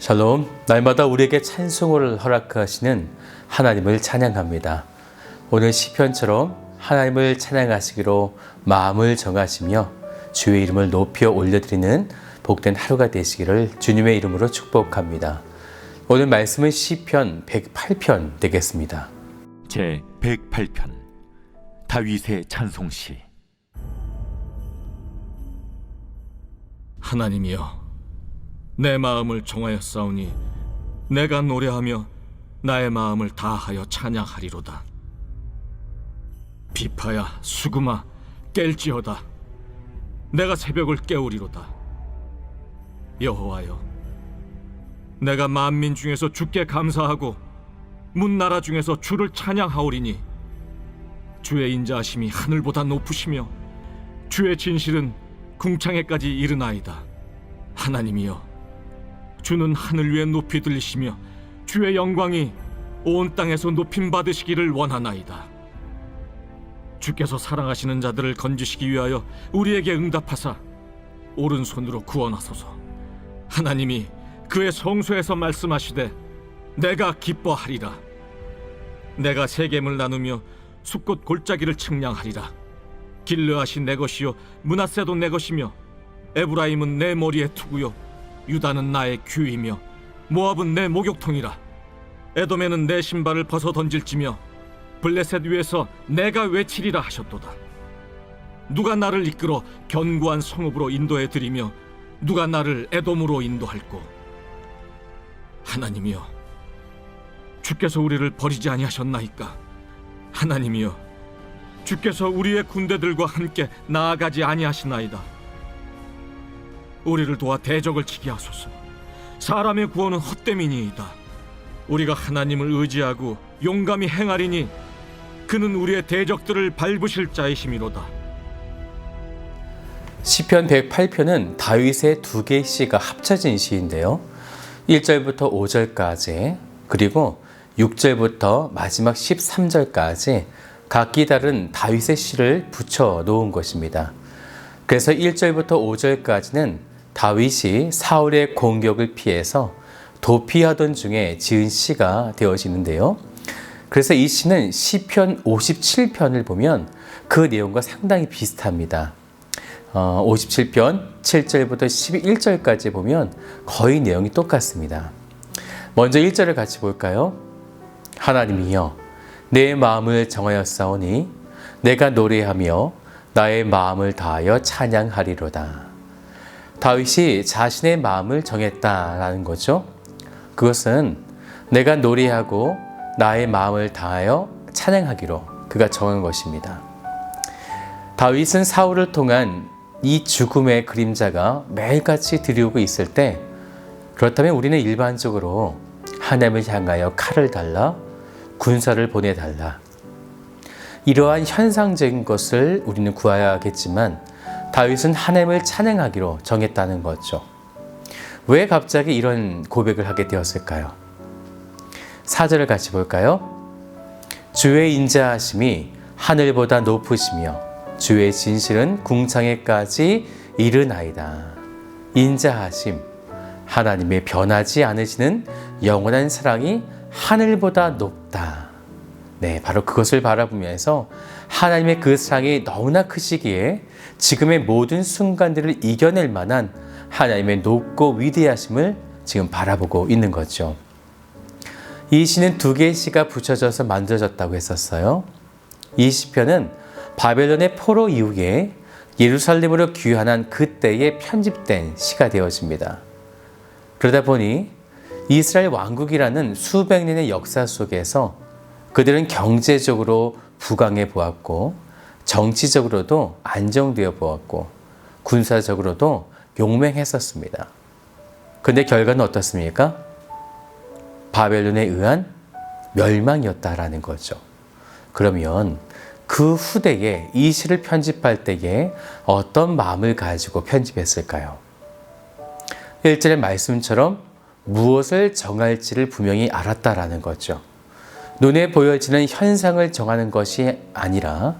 샬롬, 날마다 우리에게 찬송을 허락하시는 하나님을 찬양합니다. 오늘 시편처럼 하나님을 찬양하시기로 마음을 정하시며 주의 이름을 높여 올려드리는 복된 하루가 되시기를 주님의 이름으로 축복합니다. 오늘 말씀은 시편 108편 되겠습니다. 제 108편 다윗의 찬송시. 하나님이여, 내 마음을 정하였사오니 내가 노래하며 나의 마음을 다하여 찬양하리로다. 비파야 수금아 깰지어다. 내가 새벽을 깨우리로다. 여호와여, 내가 만민 중에서 주께 감사하고 문나라 중에서 주를 찬양하오리니 주의 인자하심이 하늘보다 높으시며 주의 진실은 궁창에까지 이르나이다. 하나님이여, 주는 하늘 위에 높이 들리시며 주의 영광이 온 땅에서 높임 받으시기를 원하나이다. 주께서 사랑하시는 자들을 건지시기 위하여 우리에게 응답하사 오른손으로 구원하소서. 하나님이 그의 성소에서 말씀하시되 내가 기뻐하리라. 내가 세겜을 나누며 숲꽃 골짜기를 측량하리라. 길르앗이 내 것이요 므낫세도 내 것이며 에브라임은 내 머리의 투구요 유다는 나의 규이며 모압은 내 목욕통이라. 에돔에는 내 신발을 벗어 던질지며 블레셋 위에서 내가 외치리라 하셨도다. 누가 나를 이끌어 견고한 성읍으로 인도해 드리며 누가 나를 에돔으로 인도할꼬. 하나님이여, 주께서 우리를 버리지 아니하셨나이까. 하나님이여, 주께서 우리의 군대들과 함께 나아가지 아니하시나이다. 우리를 도와 대적을 치게 하소서. 사람의 구원은 헛됨이니이다. 우리가 하나님을 의지하고 용감히 행하리니 그는 우리의 대적들을 밟으실 자이심이로다. 시편 108편은 다윗의 두 개의 시가 합쳐진 시인데요. 1절부터 5절까지 그리고 6절부터 마지막 13절까지 각기 다른 다윗의 시를 붙여 놓은 것입니다. 그래서 1절부터 5절까지는 다윗이 사울의 공격을 피해서 도피하던 중에 지은 시가 되어지는데요. 그래서 이 시는 시편 57편을 보면 그 내용과 상당히 비슷합니다. 57편 7절부터 11절까지 보면 거의 내용이 똑같습니다. 먼저 1절을 같이 볼까요? 하나님이여, 내 마음을 정하였사오니 내가 노래하며 나의 마음을 다하여 찬양하리로다. 다윗이 자신의 마음을 정했다라는 거죠. 그것은 내가 노래하고 나의 마음을 다하여 찬양하기로 그가 정한 것입니다. 다윗은 사울을 통한 이 죽음의 그림자가 매일같이 들이오고 있을 때, 그렇다면 우리는 일반적으로 하나님을 향하여 칼을 달라, 군사를 보내달라, 이러한 현상적인 것을 우리는 구해야겠지만 다윗은 하나님을 찬양하기로 정했다는 거죠. 왜 갑자기 이런 고백을 하게 되었을까요? 4절을 같이 볼까요? 주의 인자하심이 하늘보다 높으시며 주의 진실은 궁창에까지 이르나이다. 인자하심, 하나님의 변하지 않으시는 영원한 사랑이 하늘보다 높다. 네, 바로 그것을 바라보면서 하나님의 그 사랑이 너무나 크시기에 지금의 모든 순간들을 이겨낼 만한 하나님의 높고 위대하심을 지금 바라보고 있는 거죠. 이 시는 두 개의 시가 붙여져서 만들어졌다고 했었어요. 이 시편은 바벨론의 포로 이후에 예루살렘으로 귀환한 그때에 편집된 시가 되어집니다. 그러다 보니 이스라엘 왕국이라는 수백 년의 역사 속에서 그들은 경제적으로 부강해 보았고, 정치적으로도 안정되어 보았고, 군사적으로도 용맹했었습니다. 그런데 결과는 어떻습니까? 바벨론에 의한 멸망이었다라는 거죠. 그러면 그 후대에 이 시를 편집할 때에 어떤 마음을 가지고 편집했을까요? 1절의 말씀처럼 무엇을 정할지를 분명히 알았다라는 거죠. 눈에 보여지는 현상을 정하는 것이 아니라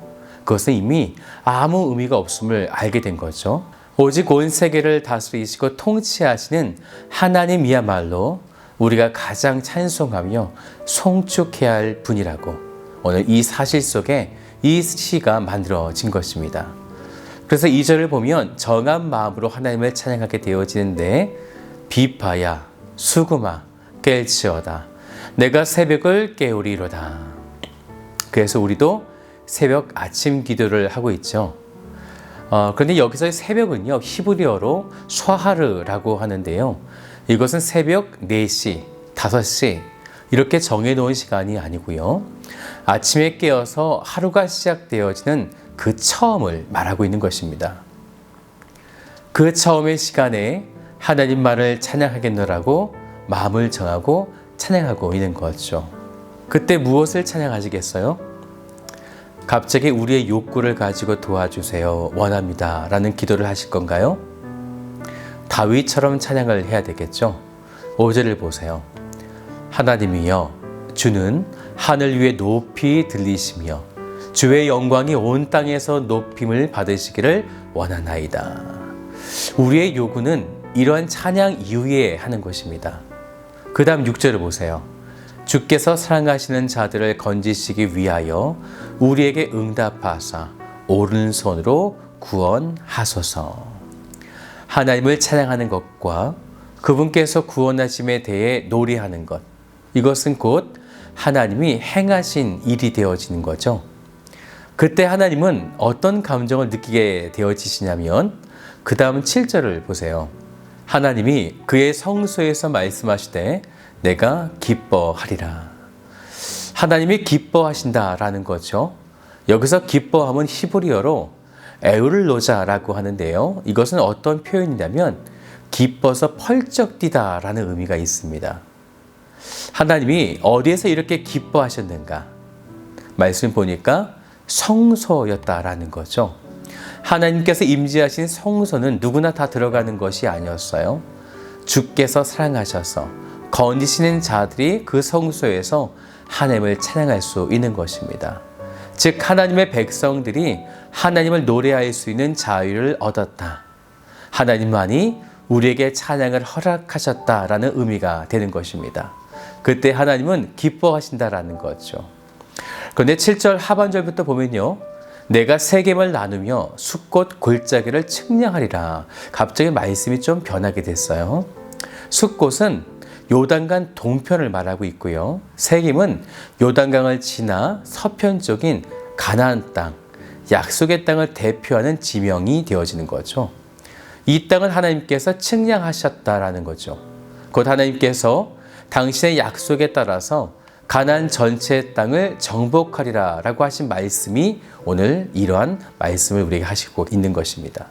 그것은 이미 아무 의미가 없음을 알게 된 거죠. 오직 온 세계를 다스리시고 통치하시는 하나님이야말로 우리가 가장 찬송하며 송축해야 할 분이라고 오늘 이 사실 속에 이 시가 만들어진 것입니다. 그래서 2절을 보면 정한 마음으로 하나님을 찬양하게 되어지는데 비파야 수구마 깰지어다 내가 새벽을 깨우리로다. 그래서 우리도 새벽 아침 기도를 하고 있죠. 그런데 여기서의 새벽은요 히브리어로 샤하르라고 하는데요. 이것은 새벽 4시, 5시 이렇게 정해놓은 시간이 아니고요. 아침에 깨어서 하루가 시작되어지는 그 처음을 말하고 있는 것입니다. 그 처음의 시간에 하나님만을 찬양하겠노라고 마음을 정하고 찬양하고 있는 거죠. 그때 무엇을 찬양하시겠어요? 갑자기 우리의 욕구를 가지고 도와주세요. 원합니다. 라는 기도를 하실 건가요? 다윗처럼 찬양을 해야 되겠죠. 5절을 보세요. 하나님이여 주는 하늘 위에 높이 들리시며 주의 영광이 온 땅에서 높임을 받으시기를 원하나이다. 우리의 요구는 이러한 찬양 이후에 하는 것입니다. 그 다음 6절을 보세요. 주께서 사랑하시는 자들을 건지시기 위하여 우리에게 응답하사 오른손으로 구원하소서. 하나님을 찬양하는 것과 그분께서 구원하심에 대해 노래하는 것, 이것은 곧 하나님이 행하신 일이 되어지는 거죠. 그때 하나님은 어떤 감정을 느끼게 되어지시냐면 그 다음 7절을 보세요. 하나님이 그의 성소에서 말씀하시되 내가 기뻐하리라. 하나님이 기뻐하신다라는 거죠. 여기서 기뻐함은 히브리어로 에울로자라고 하는데요. 이것은 어떤 표현이냐면 기뻐서 펄쩍 뛰다라는 의미가 있습니다. 하나님이 어디에서 이렇게 기뻐하셨는가? 말씀 보니까 성소였다라는 거죠. 하나님께서 임재하신 성소는 누구나 다 들어가는 것이 아니었어요. 주께서 사랑하셔서 건지시는 자들이 그 성소에서 하나님을 찬양할 수 있는 것입니다. 즉 하나님의 백성들이 하나님을 노래할 수 있는 자유를 얻었다. 하나님만이 우리에게 찬양을 허락하셨다라는 의미가 되는 것입니다. 그때 하나님은 기뻐하신다라는 거죠. 그런데 7절 하반절부터 보면요. 내가 세겜을 나누며 숫꽃 골짜기를 측량하리라. 갑자기 말씀이 좀 변하게 됐어요. 숫꽃은 요단강 동편을 말하고 있고요. 세겜은 요단강을 지나 서편 쪽인 가나안 땅, 약속의 땅을 대표하는 지명이 되어지는 거죠. 이 땅은 하나님께서 측량하셨다라는 거죠. 곧 하나님께서 당신의 약속에 따라서 가나안 전체의 땅을 정복하리라 라고 하신 말씀이 오늘 이러한 말씀을 우리에게 하시고 있는 것입니다.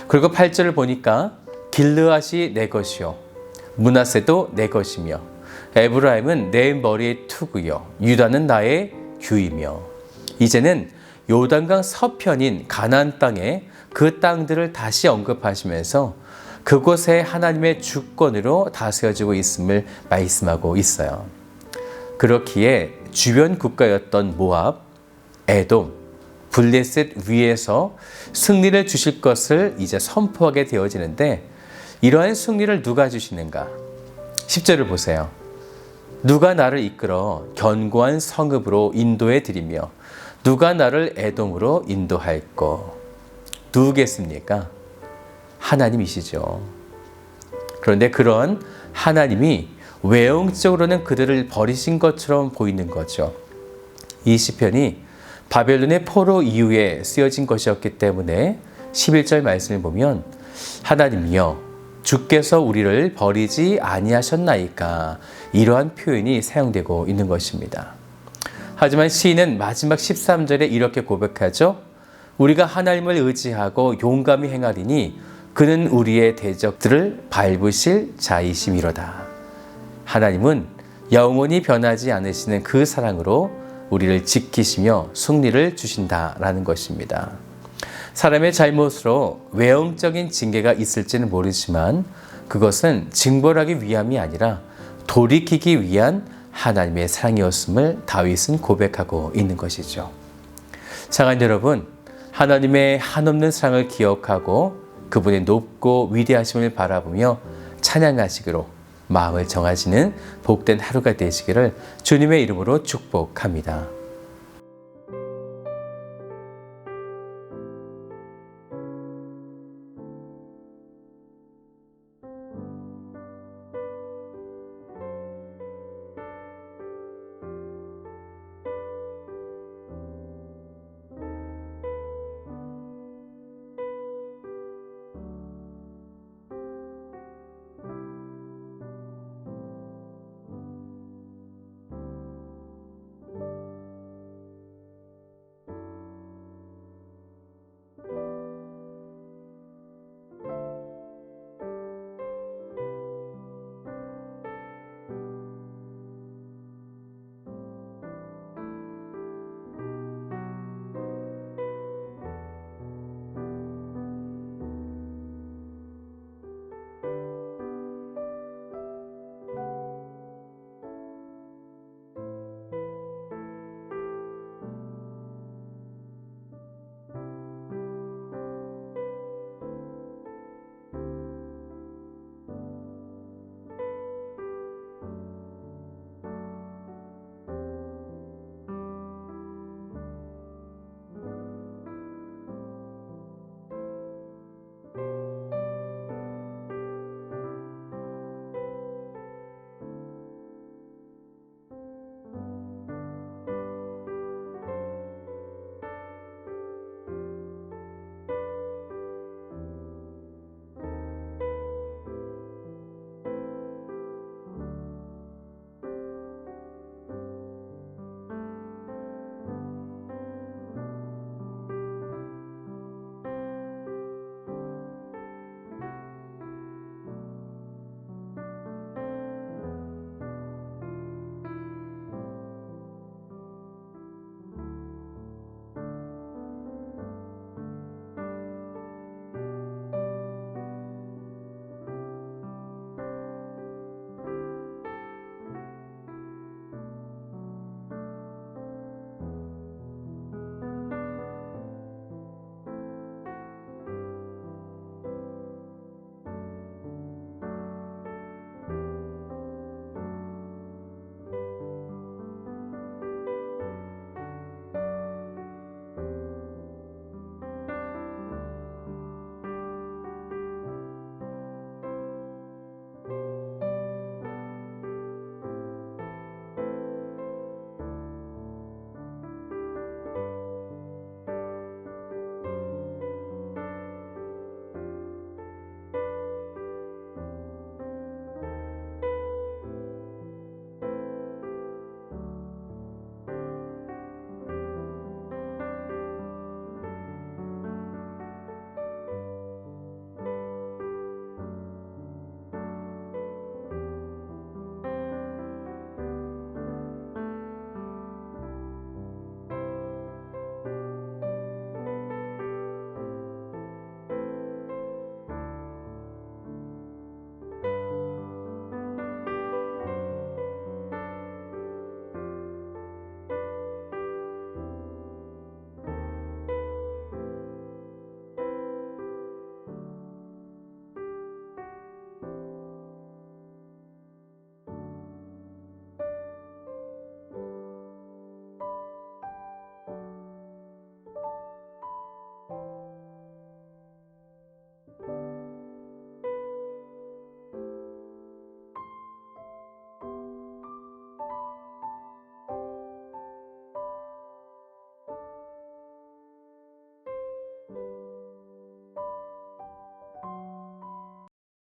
그리고 8절을 보니까 길르앗이 내 것이요 므낫세도 내 것이며 에브라임은 내 머리의 투구요 유다는 나의 규이며. 이제는 요단강 서편인 가나안 땅에 그 땅들을 다시 언급하시면서 그곳에 하나님의 주권으로 다스려지고 있음을 말씀하고 있어요. 그렇기에 주변 국가였던 모압, 에돔, 블레셋 위에서 승리를 주실 것을 이제 선포하게 되어지는데 이러한 승리를 누가 주시는가? 10절을 보세요. 누가 나를 이끌어 견고한 성읍으로 인도해 드리며 누가 나를 에돔으로 인도할꼬? 누구겠습니까? 하나님이시죠. 그런데 그런 하나님이 외형적으로는 그들을 버리신 것처럼 보이는 거죠. 이 시편이 바벨론의 포로 이후에 쓰여진 것이었기 때문에 11절 말씀을 보면 하나님이여 주께서 우리를 버리지 아니하셨나이까 이러한 표현이 사용되고 있는 것입니다. 하지만 시인은 마지막 13절에 이렇게 고백하죠. 우리가 하나님을 의지하고 용감히 행하리니 그는 우리의 대적들을 밟으실 자이심이로다. 하나님은 영원히 변하지 않으시는 그 사랑으로 우리를 지키시며 승리를 주신다라는 것입니다. 사람의 잘못으로 외형적인 징계가 있을지는 모르지만 그것은 징벌하기 위함이 아니라 돌이키기 위한 하나님의 사랑이었음을 다윗은 고백하고 있는 것이죠. 사랑하는 여러분, 하나님의 한없는 사랑을 기억하고 그분의 높고 위대하심을 바라보며 찬양하시기로 마음을 정하시는 복된 하루가 되시기를 주님의 이름으로 축복합니다.